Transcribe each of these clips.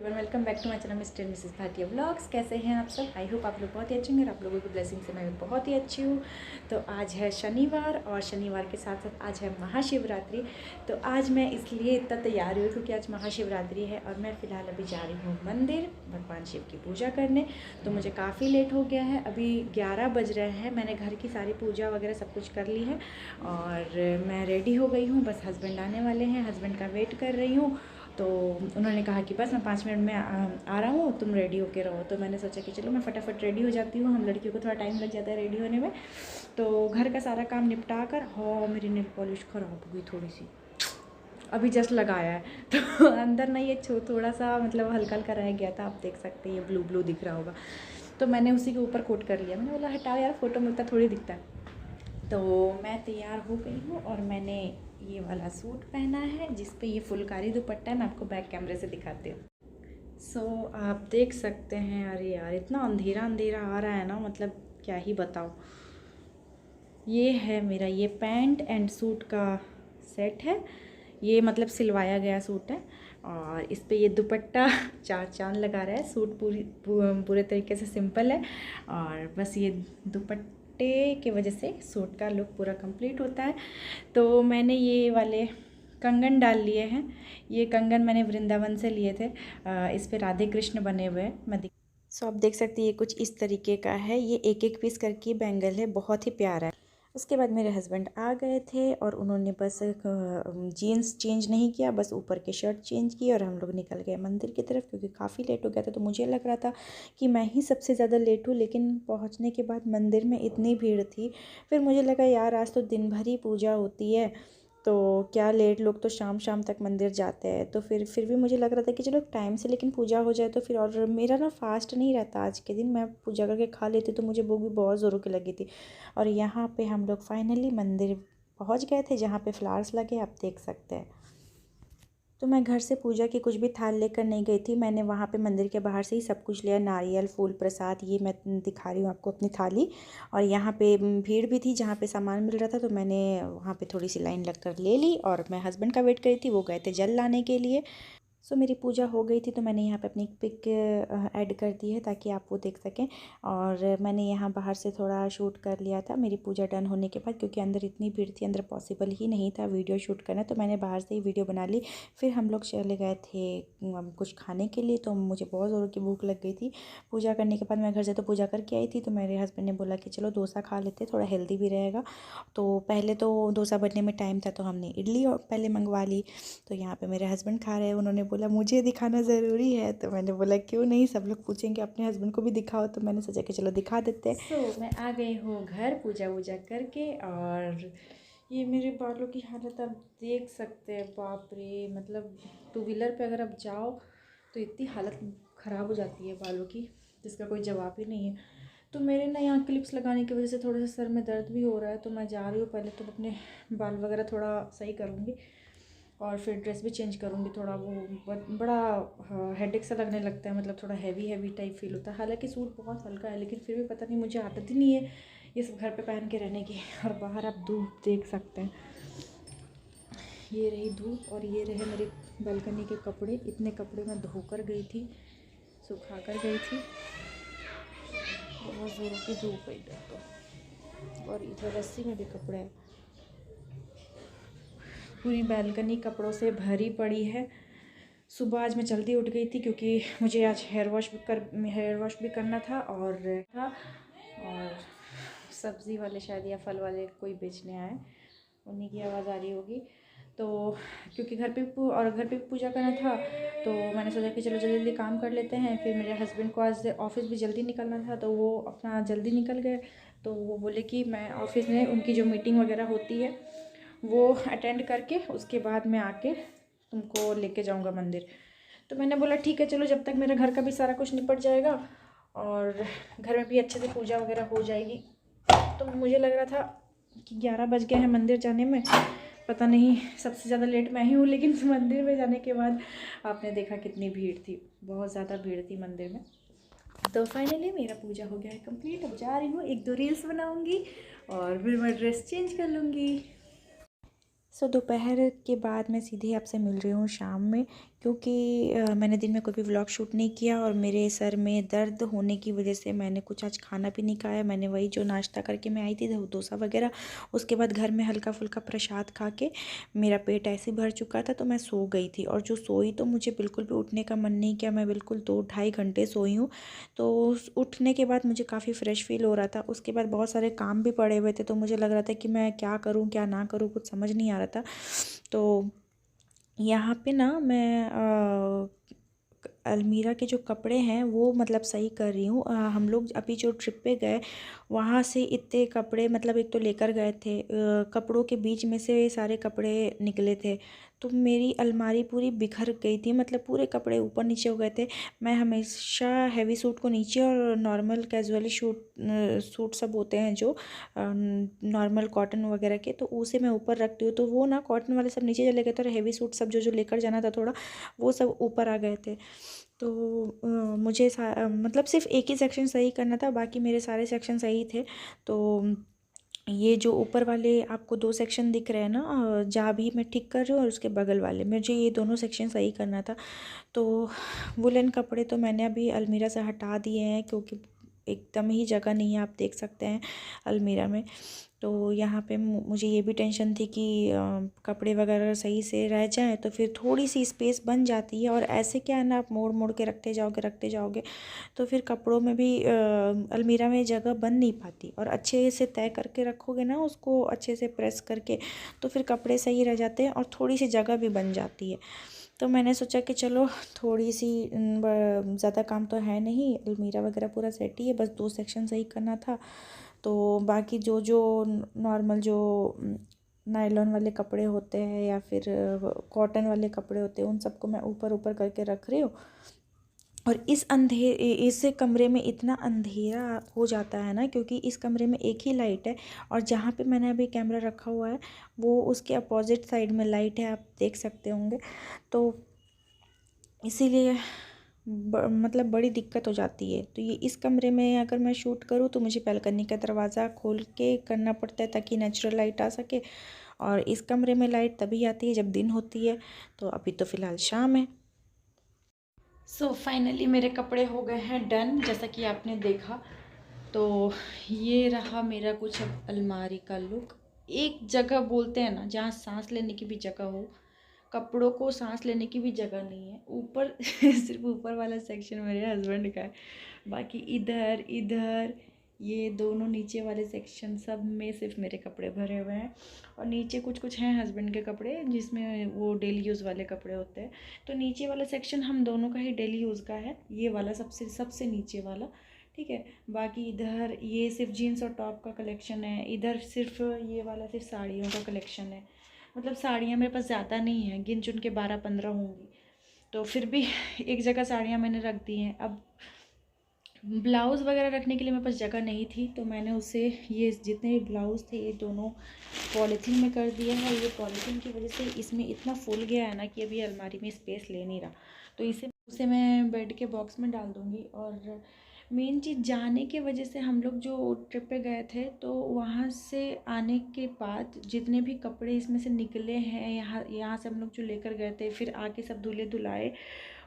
Welcome back to my channel Mr Mrs Bhatia vlogs. कैसे हैं आप सब? आई होप आप लोग बहुत ही अच्छे होंगे। आप लोगों की ब्लेसिंग से मैं भी बहुत ही अच्छी हूँ। तो आज है शनिवार और शनिवार के साथ साथ आज है महाशिवरात्रि। तो आज मैं इसलिए इतना तैयार हुई क्योंकि आज महाशिवरात्रि है और मैं फ़िलहाल अभी जा रही हूँ मंदिर भगवान शिव की पूजा करने। तो मुझे काफ़ी लेट हो गया है, अभी 11 बज रहे हैं। मैंने घर की सारी पूजा वगैरह सब कुछ कर ली है और मैं रेडी हो गई हूँ। बस हस्बैंड आने वाले हैं, हस्बैंड का वेट कर रही हूँ। तो उन्होंने कहा कि बस मैं 5 मिनट में आ रहा हूँ, तुम रेडी होके रहो। तो मैंने सोचा कि चलो मैं फटाफट रेडी हो जाती हूँ। हम लड़कियों को थोड़ा टाइम लग जाता है रेडी होने में। तो घर का सारा काम निपटा कर, हाँ मेरी नेल पॉलिश ख़राब हो गई थोड़ी सी, अभी जस्ट लगाया है तो अंदर ना ये थोड़ा सा मतलब हल्का हल्का रह गया था। आप देख सकते हैं ये ब्लू ब्लू दिख रहा होगा, तो मैंने उसी के ऊपर कोट कर लिया। मैंने बोला हटाओ यार, फ़ोटो में उतना थोड़ी दिखता है। तो मैं तैयार हो गई हूँ और मैंने ये वाला सूट पहना है जिस पे ये फुलकारी दुपट्टा है। मैं आपको बैक कैमरे से दिखाती हूँ। सो आप देख सकते हैं। अरे यार इतना अंधेरा अंधेरा आ रहा है ना, मतलब क्या ही बताओ। ये है मेरा ये पैंट एंड सूट का सेट है। ये मतलब सिलवाया गया सूट है और इस पे ये दुपट्टा चार चांद लगा रहा है। सूट पूरे तरीके से सिंपल है और बस ये दुपट्टे की वजह से सूट का लुक पूरा कंप्लीट होता है। तो मैंने ये वाले कंगन डाल लिए हैं। ये कंगन मैंने वृंदावन से लिए थे। इस पे राधे कृष्ण बने हुए हैं। सो आप देख सकते हैं ये कुछ इस तरीके का है। ये एक एक पीस करके बैंगल है, बहुत ही प्यारा है। उसके बाद मेरे हस्बैंड आ गए थे और उन्होंने बस जीन्स चेंज नहीं किया, बस ऊपर के शर्ट चेंज की और हम लोग निकल गए मंदिर की तरफ क्योंकि काफ़ी लेट हो गया था। तो मुझे लग रहा था कि मैं ही सबसे ज़्यादा लेट हूँ, लेकिन पहुँचने के बाद मंदिर में इतनी भीड़ थी। फिर मुझे लगा यार आज तो दिन भर ही पूजा होती है, तो क्या लेट, लोग तो शाम शाम तक मंदिर जाते हैं। तो फिर भी मुझे लग रहा था कि चलो टाइम से लेकिन पूजा हो जाए तो फिर। और मेरा ना फास्ट नहीं रहता आज के दिन, मैं पूजा करके खा लेती तो मुझे भूख भी बहुत ज़ोरों की लगी थी। और यहाँ पे हम लोग फाइनली मंदिर पहुँच गए थे जहाँ पे फ्लावर्स लगे, आप देख सकते हैं। तो मैं घर से पूजा की कुछ भी थाल लेकर नहीं गई थी, मैंने वहाँ पे मंदिर के बाहर से ही सब कुछ लिया। नारियल, फूल, प्रसाद, ये मैं दिखा रही हूँ आपको अपनी थाली। और यहाँ पे भीड़ भी थी जहाँ पे सामान मिल रहा था, तो मैंने वहाँ पे थोड़ी सी लाइन लगकर ले ली। और मैं हस्बैंड का वेट करी थी, वो गए थे जल लाने के लिए। सो मेरी पूजा हो गई थी तो मैंने यहाँ पे अपनी पिक ऐड कर दी है ताकि आप वो देख सकें। और मैंने यहाँ बाहर से थोड़ा शूट कर लिया था मेरी पूजा डन होने के बाद, क्योंकि अंदर इतनी भीड़ थी, अंदर पॉसिबल ही नहीं था वीडियो शूट करना। तो मैंने बाहर से ही वीडियो बना ली। फिर हम लोग चले गए थे कुछ खाने के लिए। तो मुझे बहुत ज़ोरों की भूख लग गई थी। पूजा करने के बाद मैं घर से तो पूजा करके आई थी, तो मेरे हस्बैंड ने बोला कि चलो डोसा खा लेते, थोड़ा हेल्दी भी रहेगा। तो पहले तो डोसा बनने में टाइम था तो हमने इडली पहले मंगवा ली। तो यहाँ पे मेरे हस्बैंड खा रहे हैं, उन्होंने बोला मुझे दिखाना ज़रूरी है। तो मैंने बोला क्यों नहीं, सब लोग पूछेंगे अपने हस्बैंड को भी दिखाओ। तो मैंने सोचा कि चलो दिखा देते हैं। सो मैं आ गई हूँ घर पूजा वूजा करके। और ये मेरे बालों की हालत आप देख सकते हैं, बाप रे। मतलब टू व्हीलर पे अगर आप जाओ तो इतनी हालत ख़राब हो जाती है बालों की जिसका कोई जवाब ही नहीं है। तो मेरे ना यहाँ क्लिप्स लगाने की वजह से थोड़ा सा सर में दर्द भी हो रहा है। तो मैं जा रही हूँ, पहले तो अपने बाल वगैरह थोड़ा सही करूँगी और फिर ड्रेस भी चेंज करूँगी। थोड़ा वो बड़ा हेडेक सा लगने लगता है, मतलब थोड़ा हैवी हैवी टाइप फील होता है। हालांकि सूट बहुत हल्का है लेकिन फिर भी पता नहीं मुझे आदत ही नहीं है ये सब घर पे पहन के रहने की। और बाहर आप धूप देख सकते हैं, ये रही धूप और ये रहे मेरे बालकनी के कपड़े। इतने कपड़े मैं धोकर गई थी, सुखा कर गई थी। बहुत ज़ोरों की धूप है इधर तो। और इधर रस्सी में भी कपड़े हैं, पूरी बालकनी कपड़ों से भरी पड़ी है। सुबह आज मैं जल्दी उठ गई थी क्योंकि मुझे आज हेयर वॉश भी करना था। और सब्ज़ी वाले शायद या फल वाले कोई बेचने आए, उन्हीं की आवाज़ आ रही होगी। तो क्योंकि घर पे भी पूजा करना था तो मैंने सोचा कि चलो जल्दी जल्दी काम कर लेते हैं। फिर मेरे हस्बैंड को आज ऑफिस भी जल्दी निकलना था तो वो अपना जल्दी निकल गए। तो वो बोले कि मैं ऑफिस में उनकी जो मीटिंग वगैरह होती है वो अटेंड करके उसके बाद मैं आके तुमको लेके जाऊंगा मंदिर। तो मैंने बोला ठीक है चलो, जब तक मेरा घर का भी सारा कुछ निपट जाएगा और घर में भी अच्छे से पूजा वगैरह हो जाएगी। तो मुझे लग रहा था कि 11 बज गए हैं मंदिर जाने में। पता नहीं सबसे ज़्यादा लेट मैं ही हूँ, लेकिन मंदिर में जाने के बाद आपने देखा कितनी भीड़ थी, बहुत ज़्यादा भीड़ थी मंदिर में। तो फाइनली मेरा पूजा हो गया है कंप्लीट। अब जा रही हूँ, एक दो रील्स बनाऊँगी और फिर मैं ड्रेस चेंज कर लूँगी। सो दोपहर के बाद मैं सीधे आपसे मिल रही हूँ शाम में, क्योंकि मैंने दिन में कोई भी व्लॉग शूट नहीं किया और मेरे सर में दर्द होने की वजह से मैंने कुछ आज खाना भी नहीं खाया। मैंने वही जो नाश्ता करके मैं आई थी डोसा वगैरह, उसके बाद घर में हल्का फुल्का प्रसाद खा के मेरा पेट ऐसे भर चुका था, तो मैं सो गई थी। और जो सोई तो मुझे बिल्कुल भी उठने का मन नहीं किया। मैं बिल्कुल 2-2.5 घंटे सोई हूँ। तो उठने के बाद मुझे काफ़ी फ्रेश फील हो रहा था। उसके बाद बहुत सारे काम भी पड़े हुए थे, तो मुझे लग रहा था कि मैं क्या करूँ क्या ना करूँ, कुछ समझ नहीं आ रहा था। तो यहाँ पे ना मैं अलमीरा के जो कपड़े हैं वो मतलब सही कर रही हूँ। हम लोग अभी जो ट्रिप पे गए वहाँ से इतने कपड़े मतलब एक तो लेकर गए थे, कपड़ों के बीच में से सारे कपड़े निकले थे, तो मेरी अलमारी पूरी बिखर गई थी। मतलब पूरे कपड़े ऊपर नीचे हो गए थे। मैं हमेशा हैवी सूट को नीचे और नॉर्मल कैजुअली सूट सब होते हैं जो नॉर्मल कॉटन वगैरह के, तो उसे मैं ऊपर रखती हूँ। तो वो ना कॉटन वाले सब नीचे चले गए थे और हैवी सूट सब जो जो लेकर जाना था थोड़ा, वो सब ऊपर आ गए थे। तो मुझे मतलब सिर्फ एक ही सेक्शन सही करना था, बाकी मेरे सारे सेक्शन सही थे। तो ये जो ऊपर वाले आपको 2 सेक्शन दिख रहे हैं ना, जहाँ भी मैं ठीक कर रही हूँ, और उसके बगल वाले मुझे ये दोनों सेक्शन सही करना था। तो वुलन कपड़े तो मैंने अभी अलमीरा से हटा दिए हैं, क्योंकि एकदम ही जगह नहीं है, आप देख सकते हैं अलमीरा में। तो यहाँ पे मुझे ये भी टेंशन थी कि कपड़े वगैरह सही से रह जाएं तो फिर थोड़ी सी स्पेस बन जाती है। और ऐसे क्या है ना, आप मोड़ मोड़ के रखते जाओगे तो फिर कपड़ों में भी अलमीरा में जगह बन नहीं पाती। और अच्छे से तय करके रखोगे ना उसको, अच्छे से प्रेस करके, तो फिर कपड़े सही रह जाते हैं और थोड़ी सी जगह भी बन जाती है। तो मैंने सोचा कि चलो थोड़ी सी ज़्यादा काम तो है नहीं, अलमीरा वगैरह पूरा सेट ही है, बस 2 सेक्शन सही करना था। तो बाकी जो जो नॉर्मल जो नायलॉन वाले कपड़े होते हैं या फिर कॉटन वाले कपड़े होते हैं, उन सबको मैं ऊपर ऊपर करके रख रही हूँ। और इस कमरे में इतना अंधेरा हो जाता है ना, क्योंकि इस कमरे में एक ही लाइट है, और जहाँ पे मैंने अभी कैमरा रखा हुआ है वो उसके अपोजिट साइड में लाइट है, आप देख सकते होंगे। तो इसीलिए मतलब बड़ी दिक्कत हो जाती है। तो ये इस कमरे में अगर मैं शूट करूँ तो मुझे बालकनी का दरवाज़ा खोल के करना पड़ता है ताकि नेचुरल लाइट आ सके, और इस कमरे में लाइट तभी आती है जब दिन होती है। तो अभी तो फ़िलहाल शाम है। सो फाइनली मेरे कपड़े हो गए हैं डन, जैसा कि आपने देखा। तो ये रहा मेरा कुछ अब अलमारी का लुक। एक जगह बोलते हैं ना जहाँ सांस लेने की भी जगह हो, कपड़ों को सांस लेने की भी जगह नहीं है। ऊपर सिर्फ ऊपर वाला सेक्शन मेरे हस्बैंड का है, बाकी इधर इधर ये दोनों नीचे वाले सेक्शन सब में सिर्फ मेरे कपड़े भरे हुए हैं। और नीचे कुछ कुछ हैं हस्बैंड के कपड़े, जिसमें वो डेली यूज़ वाले कपड़े होते हैं। तो नीचे वाला सेक्शन हम दोनों का ही डेली यूज़ का है, ये वाला सबसे सबसे नीचे वाला, ठीक है। बाकी इधर ये सिर्फ जीन्स और टॉप का कलेक्शन है। इधर सिर्फ ये वाला सिर्फ साड़ियों का कलेक्शन है। मतलब साड़ियाँ मेरे पास ज़्यादा नहीं है, गिन चुन के 12-15 होंगी। तो फिर भी एक जगह साड़ियाँ मैंने रख दी हैं। अब ब्लाउज़ वगैरह रखने के लिए मेरे पास जगह नहीं थी, तो मैंने उसे ये जितने भी ब्लाउज़ थे ये दोनों पॉलीथीन में कर दिया है। ये पॉलीथीन की वजह से इसमें इतना फूल गया है ना कि अभी अलमारी में स्पेस ले नहीं रहा। तो उसे मैं बेड के बॉक्स में डाल दूँगी। और मेन चीज़, जाने के वजह से हम लोग जो ट्रिप पे गए थे तो वहाँ से आने के बाद जितने भी कपड़े इसमें से निकले हैं, यहाँ से हम लोग जो लेकर गए थे, फिर आके सब धुले धुलाए,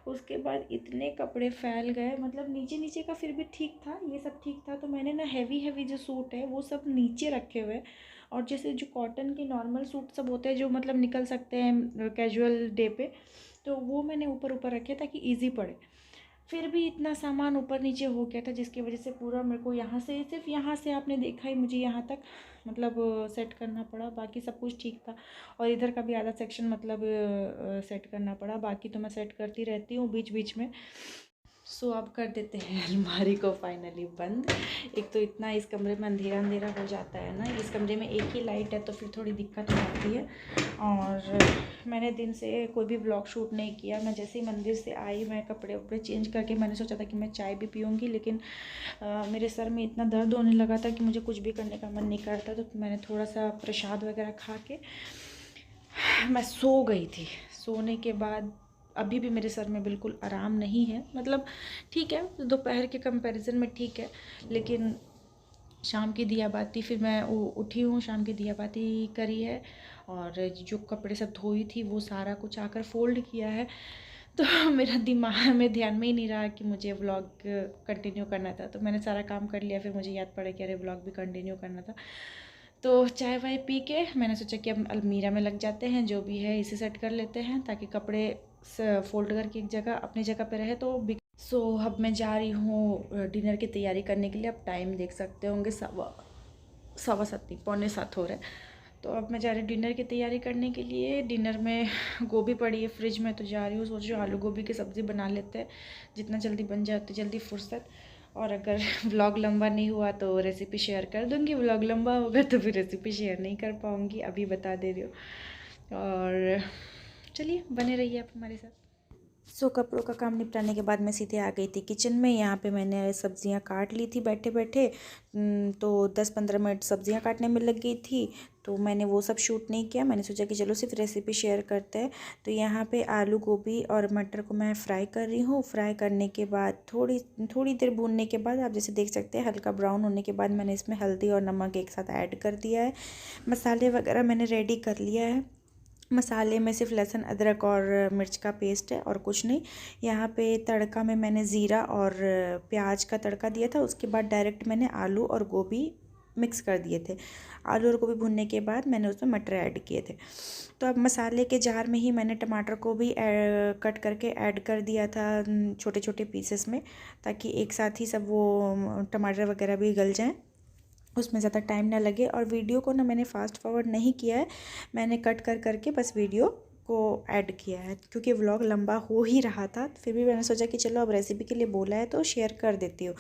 उसके बाद इतने कपड़े फैल गए। मतलब नीचे नीचे का फिर भी ठीक था, ये सब ठीक था। तो मैंने ना हैवी हैवी जो सूट है वो सब नीचे रखे हुए, और जैसे जो कॉटन के नॉर्मल सूट सब होते हैं जो मतलब निकल सकते हैं कैजुअल डे पे, तो वो मैंने ऊपर ऊपर रखे ताकि ईजी पड़े। फिर भी इतना सामान ऊपर नीचे हो गया था, जिसकी वजह से पूरा मेरे को यहाँ से, सिर्फ यहाँ से आपने देखा ही, मुझे यहाँ तक मतलब सेट करना पड़ा। बाकी सब कुछ ठीक था। और इधर का भी आधा सेक्शन मतलब सेट करना पड़ा। बाकी तो मैं सेट करती रहती हूँ बीच बीच में। सो अब कर देते हैं अलमारी को फाइनली बंद। एक तो इतना इस कमरे में अंधेरा अंधेरा हो जाता है ना, इस कमरे में एक ही लाइट है तो फिर थोड़ी दिक्कत हो जाती है। और मैंने दिन से कोई भी व्लॉग शूट नहीं किया। मैं जैसे ही मंदिर से आई, मैं कपड़े वपड़े चेंज करके मैंने सोचा था कि मैं चाय भी पीऊँगी, लेकिन मेरे सर में इतना दर्द होने लगा था कि मुझे कुछ भी करने का मन नहीं करता। तो मैंने थोड़ा सा प्रसाद वगैरह खा के मैं सो गई थी। सोने के बाद अभी भी मेरे सर में बिल्कुल आराम नहीं है। मतलब ठीक है, दोपहर के कंपैरिजन में ठीक है, लेकिन शाम की दिया बाती फिर मैं उठी हूँ, शाम की दिया बाती करी है, और जो कपड़े सब धोई थी वो सारा कुछ आकर फ़ोल्ड किया है। तो मेरा दिमाग में ध्यान में ही नहीं रहा कि मुझे व्लॉग कंटिन्यू करना था। तो मैंने सारा काम कर लिया, फिर मुझे याद पड़ा कि अरे व्लॉग भी कंटिन्यू करना था। तो चाय वाय पी के मैंने सोचा कि अब अलमीरा में लग जाते हैं, जो भी है इसे सेट कर लेते हैं ताकि कपड़े फोल्ड करके एक जगह अपनी जगह पे रहे। तो अब मैं जा रही हूँ डिनर की तैयारी करने के लिए। अब टाइम देख सकते होंगे 7:15 7:45 हो रहे हैं। तो अब मैं जा रही हूँ डिनर की तैयारी करने के लिए। डिनर में गोभी पड़ी है फ्रिज में, तो जा रही हूँ, सोच रही हूँ आलू गोभी की सब्ज़ी बना लेते हैं, जितना जल्दी बन जाए उतनी जल्दी फुर्सत। और अगर व्लॉग लंबा नहीं हुआ तो रेसिपी शेयर कर दूँगी, व्लॉग लंबा होगा तो फिर रेसिपी शेयर नहीं कर पाऊँगी, अभी बता दे रही हूँ। और चलिए बने रहिए आप हमारे साथ। कपड़ों का काम निपटाने के बाद मैं सीधे आ गई थी किचन में। यहाँ पे मैंने सब्जियाँ काट ली थी बैठे बैठे। तो 10-15 मिनट सब्जियाँ काटने में लग गई थी, तो मैंने वो सब शूट नहीं किया। मैंने सोचा कि चलो सिर्फ रेसिपी शेयर करते हैं। तो यहाँ पे आलू गोभी और मटर को मैं फ्राई कर रही हूँ। फ्राई करने के बाद थोड़ी देर भूनने के बाद आप जैसे देख सकते हैं हल्का ब्राउन होने के बाद मैंने इसमें हल्दी और नमक एक साथ ऐड कर दिया है। मसाले वगैरह मैंने रेडी कर लिया है। मसाले में सिर्फ लहसुन अदरक और मिर्च का पेस्ट है और कुछ नहीं। यहाँ पे तड़का में मैंने ज़ीरा और प्याज का तड़का दिया था। उसके बाद डायरेक्ट मैंने आलू और गोभी मिक्स कर दिए थे। आलू और गोभी भुनने के बाद मैंने उसमें मटर ऐड किए थे। तो अब मसाले के जार में ही मैंने टमाटर को भी कट करके ऐड कर दिया था छोटे छोटे पीसेस में, ताकि एक साथ ही सब वो टमाटर वगैरह भी गल जाएँ, उसमें ज़्यादा टाइम ना लगे। और वीडियो को ना मैंने फ़ास्ट फॉरवर्ड नहीं किया है, मैंने कट कर करके बस वीडियो को ऐड किया है, क्योंकि व्लॉग लंबा हो ही रहा था। फिर भी मैंने सोचा कि चलो अब रेसिपी के लिए बोला है तो शेयर कर देती हूँ।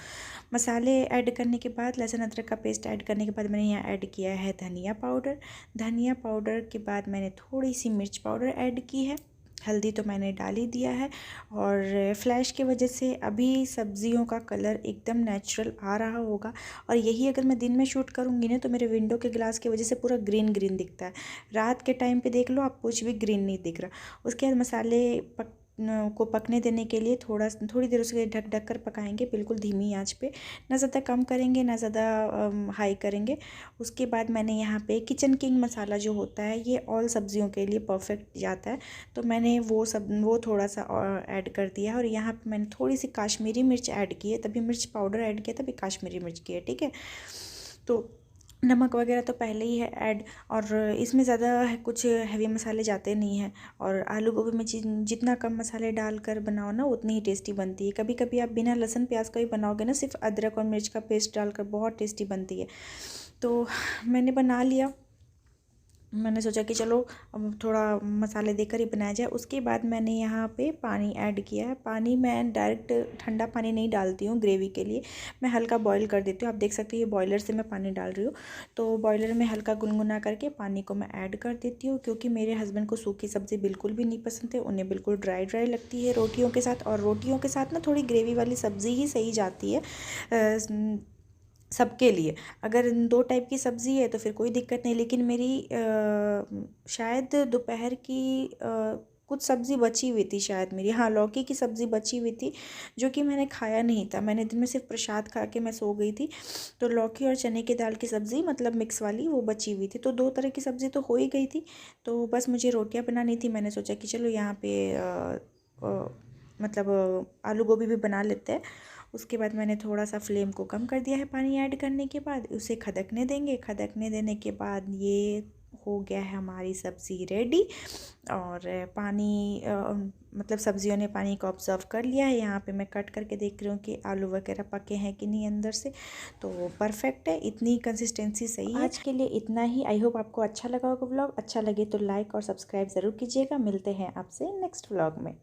मसाले ऐड करने के बाद लहसुन अदरक का पेस्ट ऐड करने के बाद मैंने यहाँ ऐड किया है धनिया पाउडर। धनिया पाउडर के बाद मैंने थोड़ी सी मिर्च पाउडर ऐड की है। हल्दी तो मैंने डाल ही दिया है। और फ्लैश की वजह से अभी सब्जियों का कलर एकदम नेचुरल आ रहा होगा। और यही अगर मैं दिन में शूट करूँगी ना तो मेरे विंडो के ग्लास की वजह से पूरा ग्रीन ग्रीन दिखता है। रात के टाइम पे देख लो आप, कुछ भी ग्रीन नहीं दिख रहा। उसके बाद मसाले को पकने देने के लिए थोड़ी देर उसके ढक ढक कर पकाएंगे, बिल्कुल धीमी आंच पे, ना ज़्यादा कम करेंगे ना ज़्यादा हाई करेंगे। उसके बाद मैंने यहाँ पे किचन किंग मसाला जो होता है, ये ऑल सब्जियों के लिए परफेक्ट जाता है, तो मैंने वो थोड़ा सा ऐड कर दिया है। और यहाँ पे मैंने थोड़ी सी काश्मीरी मिर्च ऐड की है, तभी मिर्च पाउडर ऐड किया, तभी काश्मीरी मिर्च की है, ठीक है। तो नमक वगैरह तो पहले ही है ऐड, और इसमें ज़्यादा कुछ हैवी मसाले जाते नहीं हैं। और आलू गोभी में जितना कम मसाले डालकर बनाओ ना उतनी ही टेस्टी बनती है। कभी कभी आप बिना लहसुन प्याज का भी बनाओगे ना, सिर्फ अदरक और मिर्च का पेस्ट डालकर, बहुत टेस्टी बनती है। तो मैंने बना लिया। मैंने सोचा कि चलो अब थोड़ा मसाले देकर ही बनाया जाए। उसके बाद मैंने यहाँ पे पानी ऐड किया है। पानी मैं डायरेक्ट ठंडा पानी नहीं डालती हूँ ग्रेवी के लिए, मैं हल्का बॉईल कर देती हूँ। आप देख सकते हैं ये बॉयलर से मैं पानी डाल रही हूँ। तो बॉयलर में हल्का गुनगुना करके पानी को मैं ऐड कर देती हूँ, क्योंकि मेरे हस्बैंड को सूखी सब्ज़ी बिल्कुल भी नहीं पसंद है, उन्हें बिल्कुल ड्राई ड्राई लगती है रोटियों के साथ। और रोटियों के साथ ना थोड़ी ग्रेवी वाली सब्ज़ी ही सही जाती है सबके लिए। अगर 2 टाइप की सब्ज़ी है तो फिर कोई दिक्कत नहीं। लेकिन मेरी शायद दोपहर की कुछ सब्ज़ी बची हुई थी शायद मेरी, हाँ लौकी की सब्ज़ी बची हुई थी, जो कि मैंने खाया नहीं था। मैंने दिन में सिर्फ प्रसाद खा के मैं सो गई थी। तो लौकी और चने की दाल की सब्ज़ी, मतलब मिक्स वाली, वो बची हुई थी। तो 2 तरह की सब्ज़ी तो हो ही गई थी। तो बस मुझे रोटियां बनानी थी। मैंने सोचा कि चलो यहाँ पे मतलब आलू गोभी भी बना लेते हैं। उसके बाद मैंने थोड़ा सा फ्लेम को कम कर दिया है पानी ऐड करने के बाद। उसे खदकने देंगे। खदकने देने के बाद ये हो गया है हमारी सब्ज़ी रेडी। और पानी मतलब सब्जियों ने पानी को ऑब्जर्व कर लिया है। यहाँ पे मैं कट करके देख रही हूँ कि आलू वगैरह पके हैं कि नहीं अंदर से, तो परफेक्ट है, इतनी कंसिस्टेंसी सही है। आज के लिए इतना ही। आई होप आपको अच्छा लगा होगा व्लॉग। अच्छा लगे तो लाइक और सब्सक्राइब ज़रूर कीजिएगा। मिलते हैं आपसे नेक्स्ट व्लॉग में।